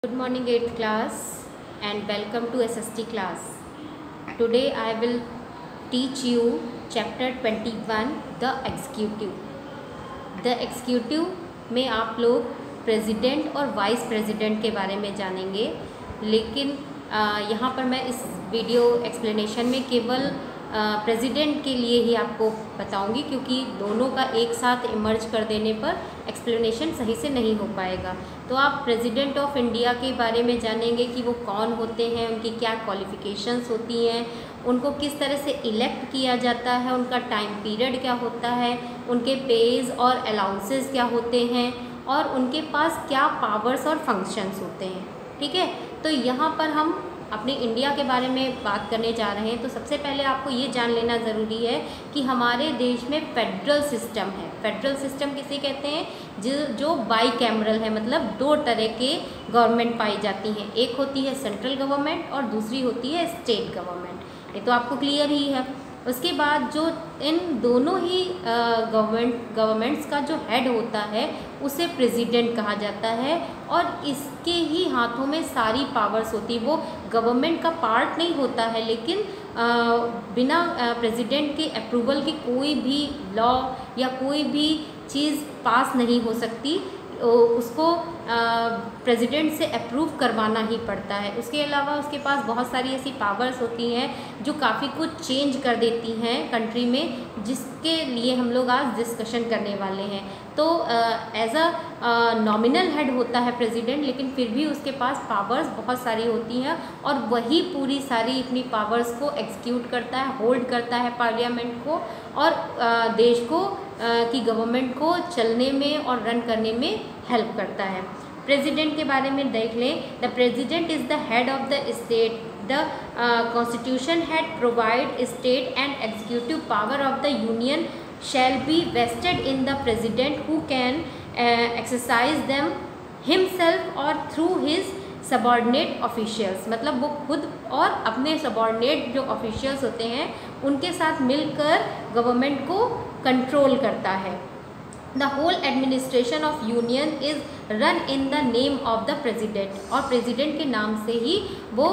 Good morning 8th class and welcome to SST class. Today I will teach you chapter 21 the executive. The executive में आप लोग president और vice president के बारे में जानेंगे, लेकिन यहाँ पर मैं इस वीडियो एक्सप्लेनेशन में केवल प्रेसिडेंट के लिए ही आपको बताऊंगी, क्योंकि दोनों का एक साथ इमर्ज कर देने पर एक्सप्लेनेशन सही से नहीं हो पाएगा। तो आप प्रेसिडेंट ऑफ इंडिया के बारे में जानेंगे कि वो कौन होते हैं, उनकी क्या क्वालिफ़िकेशंस होती हैं, उनको किस तरह से इलेक्ट किया जाता है, उनका टाइम पीरियड क्या होता है, उनके पेज और अलाउंसेस क्या होते हैं और उनके पास क्या पावर्स और फंक्शंस होते हैं। ठीक है, तो यहाँ पर हम अपने इंडिया के बारे में बात करने जा रहे हैं। तो सबसे पहले आपको ये जान लेना ज़रूरी है कि हमारे देश में फेडरल सिस्टम है। फेडरल सिस्टम किसे कहते हैं? जो बाई कैमरल है, मतलब दो तरह के गवर्नमेंट पाई जाती हैं। एक होती है सेंट्रल गवर्नमेंट और दूसरी होती है स्टेट गवर्नमेंट। ये तो आपको क्लियर ही है। उसके बाद जो इन दोनों ही गवर्नमेंट्स का जो हेड होता है उसे प्रेसिडेंट कहा जाता है, और इसके ही हाथों में सारी पावर्स होती है। वो गवर्नमेंट का पार्ट नहीं होता है, लेकिन बिना प्रेसिडेंट के अप्रूवल के कोई भी लॉ या कोई भी चीज़ पास नहीं हो सकती। उसको प्रेसिडेंट से अप्रूव करवाना ही पड़ता है। उसके अलावा उसके पास बहुत सारी ऐसी पावर्स होती हैं जो काफ़ी कुछ चेंज कर देती हैं कंट्री में, जिसके लिए हम लोग आज डिस्कशन करने वाले हैं। तो एज अ नॉमिनल हेड होता है प्रेसिडेंट, लेकिन फिर भी उसके पास पावर्स बहुत सारी होती हैं और वही पूरी सारी अपनी पावर्स को एग्जीक्यूट करता है, होल्ड करता है पार्लियामेंट को, और देश को की गवर्नमेंट को चलने में और रन करने में हेल्प करता है। प्रेसिडेंट के बारे में देख लें। The president is the head of the state. The constitution had provide state and executive power of the union shall be vested in the president who can exercise them himself और through his subordinate officials. मतलब वो खुद और अपने subordinate जो officials होते हैं उनके साथ मिलकर गवर्नमेंट को कंट्रोल करता है। The whole administration of union is run in the name of the president, और प्रेसिडेंट के नाम से ही वो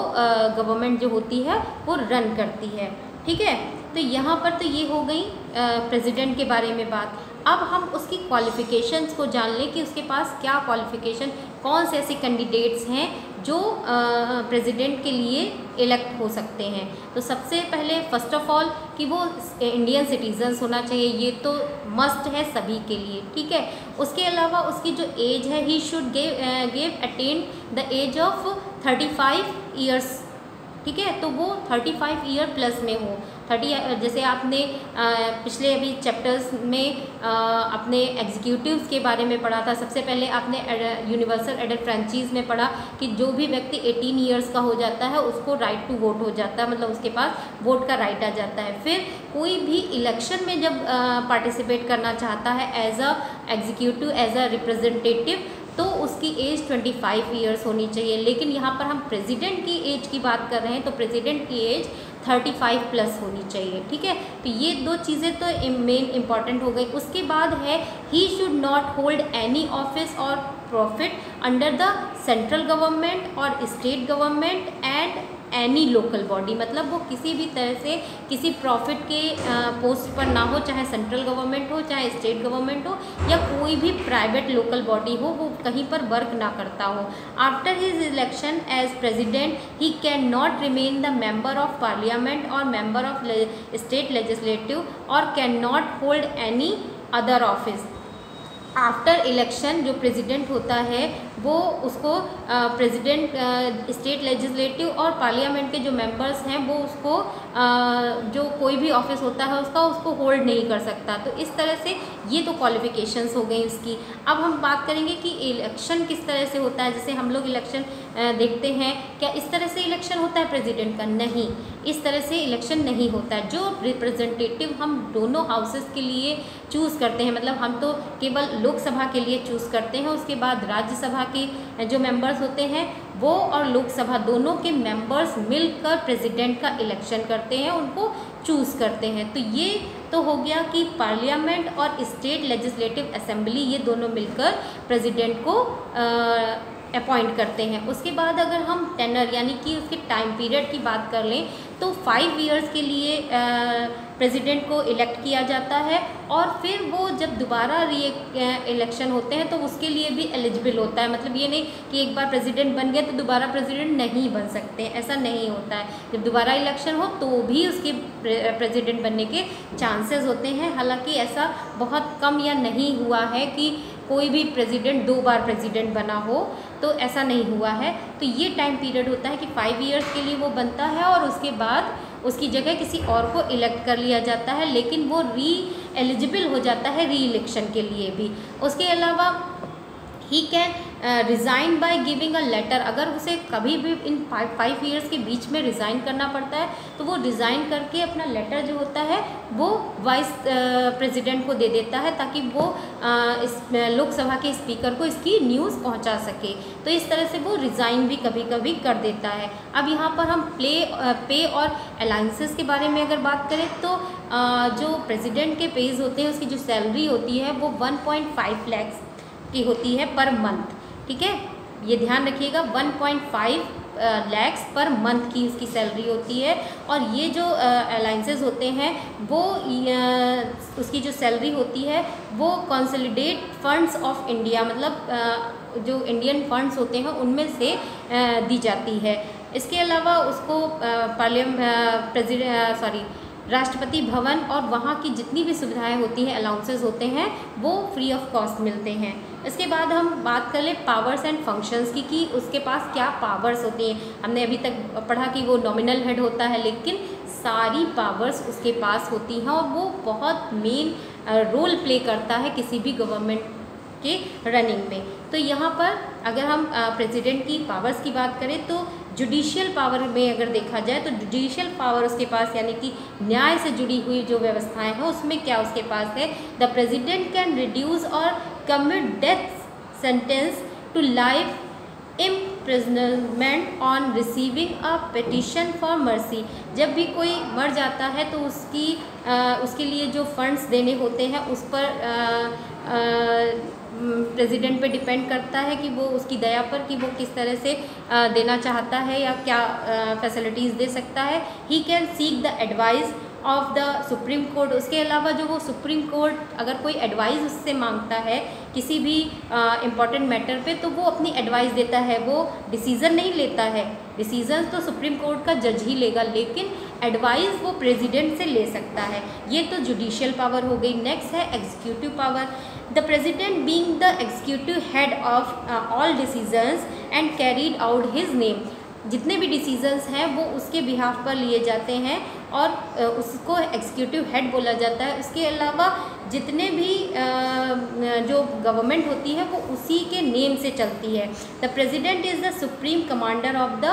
गवर्नमेंट जो होती है वो रन करती है। ठीक है, तो यहाँ पर तो ये हो गई प्रेसिडेंट के बारे में बात। अब हम उसकी क्वालिफ़िकेशंस को जान लें कि उसके पास क्या क्वालिफ़िकेशन, कौन से ऐसे कैंडिडेट्स हैं जो प्रेसिडेंट के लिए इलेक्ट हो सकते हैं। तो सबसे पहले फर्स्ट ऑफ ऑल कि वो इंडियन सिटीजन्स होना चाहिए, ये तो मस्ट है सभी के लिए। ठीक है, उसके अलावा उसकी जो एज है, he should give attain the age of 35 years. ठीक है, तो वो 35 ईयर प्लस में हो। 30 जैसे आपने पिछले अभी चैप्टर्स में अपने एग्जीक्यूटिव्स के बारे में पढ़ा था। सबसे पहले आपने यूनिवर्सल एडल्ट फ्रेंचाइज में पढ़ा कि जो भी व्यक्ति 18 ईयर्स का हो जाता है उसको राइट टू वोट हो जाता है, मतलब उसके पास वोट का राइट आ जाता है। फिर कोई भी इलेक्शन में जब पार्टिसिपेट करना चाहता है as a executive, as a representative, तो उसकी एज 25 ईयर्स होनी चाहिए। लेकिन यहाँ पर हम प्रेसिडेंट की एज की बात कर रहे हैं, तो प्रेसिडेंट की एज 35 प्लस होनी चाहिए। ठीक है, तो ये दो चीज़ें तो मेन इंपॉर्टेंट हो गई। उसके बाद है he should not hold any office और profit under the central government और state government and any local body. मतलब वो किसी भी तरह से किसी प्रॉफिट के पोस्ट पर ना हो, चाहे सेंट्रल गवर्नमेंट हो, चाहे स्टेट गवर्नमेंट हो, या कोई भी प्राइवेट लोकल बॉडी हो, वो कहीं पर वर्क ना करता हो। After his election as president he can not remain the member of parliament और मेंबर ऑफ स्टेट लेजिस्लेटिव और can not hold any other office. After election जो प्रेसिडेंट होता है वो उसको प्रेसिडेंट स्टेट लेजिस्लेटिव और पार्लियामेंट के जो मेंबर्स हैं वो उसको जो कोई भी ऑफिस होता है उसको होल्ड नहीं कर सकता। तो इस तरह से ये तो क्वालिफिकेशंस हो गई उसकी। अब हम बात करेंगे कि इलेक्शन किस तरह से होता है। जैसे हम लोग इलेक्शन देखते हैं, क्या इस तरह से इलेक्शन होता है प्रेसिडेंट का? नहीं, इस तरह से इलेक्शन नहीं होता है। जो रिप्रेजेंटेटिव हम दोनों हाउसेस के लिए चूज़ करते हैं, मतलब हम तो केवल लोकसभा के लिए चूज़ करते हैं, उसके बाद राज्यसभा के जो मेंबर्स होते हैं वो और लोकसभा दोनों के मेंबर्स मिलकर प्रेसिडेंट का इलेक्शन करते हैं, उनको चूज़ करते हैं। तो ये तो हो गया कि पार्लियामेंट और स्टेट लेजिस्लेटिव असेंबली ये दोनों मिलकर प्रेसिडेंट को अपॉइंट करते हैं। उसके बाद अगर हम टेनर यानी कि उसके टाइम पीरियड की बात कर लें तो 5 इयर्स के लिए प्रेसिडेंट को इलेक्ट किया जाता है, और फिर वो जब दोबारा इलेक्शन होते हैं तो उसके लिए भी एलिजिबल होता है। मतलब ये नहीं कि एक बार प्रेसिडेंट बन गए तो दोबारा प्रेसिडेंट नहीं बन सकते, ऐसा नहीं होता है। जब दोबारा इलेक्शन हो तो भी उसके प्रेसिडेंट बनने के चांसेस होते हैं। हालांकि ऐसा बहुत कम या नहीं हुआ है कि कोई भी प्रेसिडेंट 2 बार प्रेसिडेंट बना हो, तो ऐसा नहीं हुआ है। तो ये टाइम पीरियड होता है कि 5 इयर्स के लिए वो बनता है और उसके बाद उसकी जगह किसी और को इलेक्ट कर लिया जाता है, लेकिन वो एलिजिबल हो जाता है री इलेक्शन के लिए भी। उसके अलावा he can resign by giving a letter. अगर उसे कभी भी इन 5 इयर्स के बीच में रिज़ाइन करना पड़ता है तो वो रिज़ाइन करके अपना लेटर जो होता है वो वाइस प्रेसिडेंट को दे देता है, ताकि वो इस लोकसभा के स्पीकर को इसकी न्यूज़ पहुंचा सके। तो इस तरह से वो रिज़ाइन भी कभी कभी कर देता है। अब यहाँ पर हम पे और अलाउंसेस के बारे में अगर बात करें तो जो प्रेसिडेंट के पेज होते हैं उसकी जो सैलरी होती है वो 1.5 लाख की होती है पर मंथ। ठीक है, ये ध्यान रखिएगा, 1.5 लैक्स पर मंथ की उसकी सैलरी होती है। और ये जो अलाउंसेस होते हैं वो उसकी जो सैलरी होती है वो कंसोलिडेट फंड्स ऑफ इंडिया, मतलब जो इंडियन फंड्स होते हैं उनमें से दी जाती है। इसके अलावा उसको राष्ट्रपति भवन और वहाँ की जितनी भी सुविधाएं होती हैं, अलाउंसेस होते हैं, वो फ्री ऑफ कॉस्ट मिलते हैं। इसके बाद हम बात कर लें पावर्स एंड फंक्शंस की, कि उसके पास क्या पावर्स होती हैं। हमने अभी तक पढ़ा कि वो नॉमिनल हेड होता है, लेकिन सारी पावर्स उसके पास होती हैं और वो बहुत मेन रोल प्ले करता है किसी भी गवर्नमेंट के रनिंग में। तो यहाँ पर अगर हम प्रेसिडेंट की पावर्स की बात करें तो जुडिशियल पावर में अगर देखा जाए तो जुडिशियल पावर उसके पास यानी कि न्याय से जुड़ी हुई जो व्यवस्थाएं हैं उसमें क्या उसके पास है, द प्रेसिडेंट कैन रिड्यूस और commit death sentence to life imprisonment on receiving a petition for mercy. जब भी कोई मर जाता है तो उसके लिए जो फंड्स देने होते हैं उस पर प्रेसिडेंट पे डिपेंड करता है कि वो उसकी दया पर कि वो किस तरह से देना चाहता है या क्या फैसिलिटीज़ दे सकता है। He can seek the advice of the supreme court. उसके अलावा जो वो सुप्रीम कोर्ट अगर कोई एडवाइस उससे मांगता है किसी भी इम्पॉर्टेंट मैटर पे तो वो अपनी एडवाइस देता है, वो डिसीज़न नहीं लेता है। डिसीजन तो सुप्रीम कोर्ट का जज ही लेगा, लेकिन एडवाइस वो प्रेसिडेंट से ले सकता है। ये तो जुडिशियल पावर हो गई। नेक्स्ट है executive power. The president being the executive head of all decisions and carried out his name. जितने भी डिसीजंस हैं वो उसके बिहाफ पर लिए जाते हैं और उसको एग्जीक्यूटिव हेड बोला जाता है। उसके अलावा जितने भी जो गवर्नमेंट होती है वो उसी के नेम से चलती है। The president is the supreme commander of the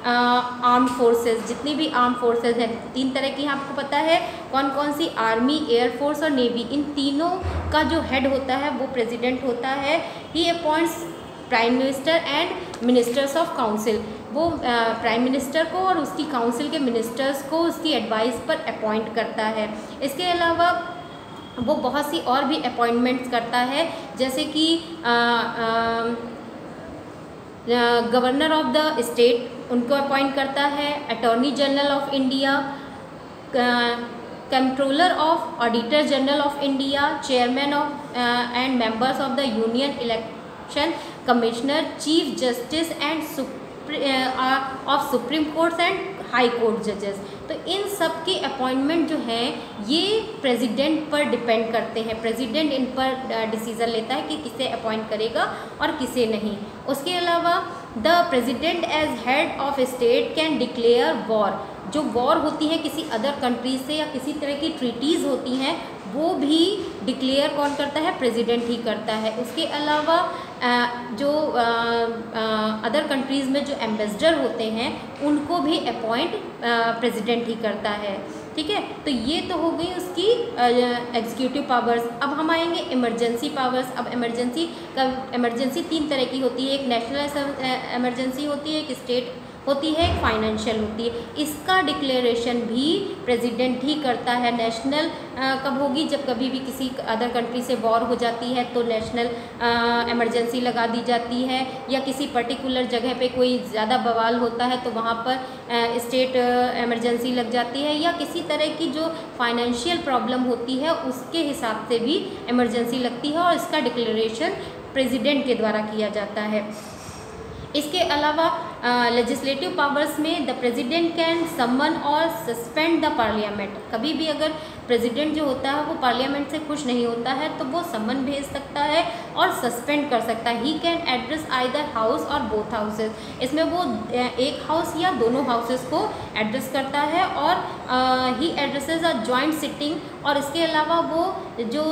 armed forces. जितनी भी आर्म फोर्सेस हैं, 3 तरह की आपको पता है कौन कौन सी, आर्मी, एयरफोर्स और नेवी। इन तीनों का जो हेड होता है वो प्रेसिडेंट होता है। He appoints prime minister and ministers of council. वो प्राइम मिनिस्टर को और उसकी काउंसिल के मिनिस्टर्स को उसकी एडवाइस पर अपॉइंट करता है। इसके अलावा वो बहुत सी और भी अपॉइंटमेंट्स करता है, जैसे कि गवर्नर ऑफ द स्टेट उनको अपॉइंट करता है, attorney general of India, controller of auditor general of India, chairman of and members of the union election commissioner, chief justice end of supreme courts and high court जजेस। तो इन सब के appointment जो हैं ये प्रेसिडेंट पर डिपेंड करते हैं। प्रेसिडेंट इन पर डिसीज़न लेता है कि किसे अपॉइंट करेगा और किसे नहीं। उसके अलावा the president as head of state can declare war. जो वॉर होती है किसी अदर कंट्री से या किसी तरह की ट्रीटीज़ होती हैं वो भी डिक्लेयर कौन करता है, प्रेसिडेंट ही करता है। उसके अलावा जो अदर कंट्रीज़ में जो एम्बेसडर होते हैं उनको भी अपॉइंट प्रेसिडेंट ही करता है। ठीक है, तो ये तो हो गई उसकी एग्जीक्यूटिव पावर्स। अब हम आएंगे इमरजेंसी पावर्स। अब इमरजेंसी 3 तरह की होती है। एक नेशनल इमरजेंसी होती है, एक स्टेट होती है, एक फाइनेंशियल होती है। इसका डिक्लेरेशन भी प्रेसिडेंट ही करता है। नेशनल कब होगी, जब कभी भी किसी अदर कंट्री से वॉर हो जाती है तो नेशनल इमरजेंसी लगा दी जाती है, या किसी पर्टिकुलर जगह पे कोई ज़्यादा बवाल होता है तो वहाँ पर स्टेट इमरजेंसी लग जाती है, या किसी तरह की जो फाइनेंशियल प्रॉब्लम होती है उसके हिसाब से भी इमरजेंसी लगती है, और इसका डिक्लेरेशन प्रेसिडेंट के द्वारा किया जाता है। इसके अलावा लेजिस्लेटिव पावर्स में द प्रेसिडेंट कैन समन और सस्पेंड द पार्लियामेंट। कभी भी अगर प्रेसिडेंट जो होता है वो पार्लियामेंट से खुश नहीं होता है तो वो समन भेज सकता है और सस्पेंड कर सकता है। He can address either house और बोथ हाउसेस। इसमें वो एक हाउस या दोनों हाउसेस को एड्रेस करता है, और ही एड्रेसेस अ जॉइंट सिटिंग। और इसके अलावा वो जो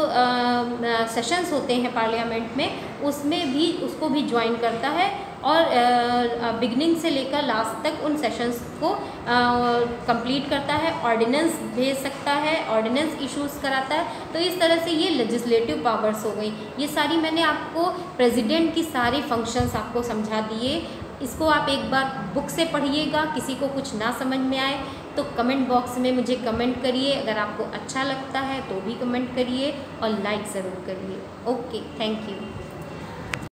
सेशंस होते हैं पार्लियामेंट में उसमें भी उसको भी ज्वाइन करता है, और बिगनिंग से लेकर लास्ट तक उन सेशंस को कंप्लीट करता है। ऑर्डिनेंस भेज सकता है, ऑर्डिनेंस इश्यूज कराता है। तो इस तरह से ये लेजिस्लेटिव पावर्स हो गई। ये सारी मैंने आपको प्रेसिडेंट की सारी फंक्शंस आपको समझा दिए। इसको आप एक बार बुक से पढ़िएगा। किसी को कुछ ना समझ में आए तो कमेंट बॉक्स में मुझे कमेंट करिए। अगर आपको अच्छा लगता है तो भी कमेंट करिए और लाइक ज़रूर करिए। Okay, thank you.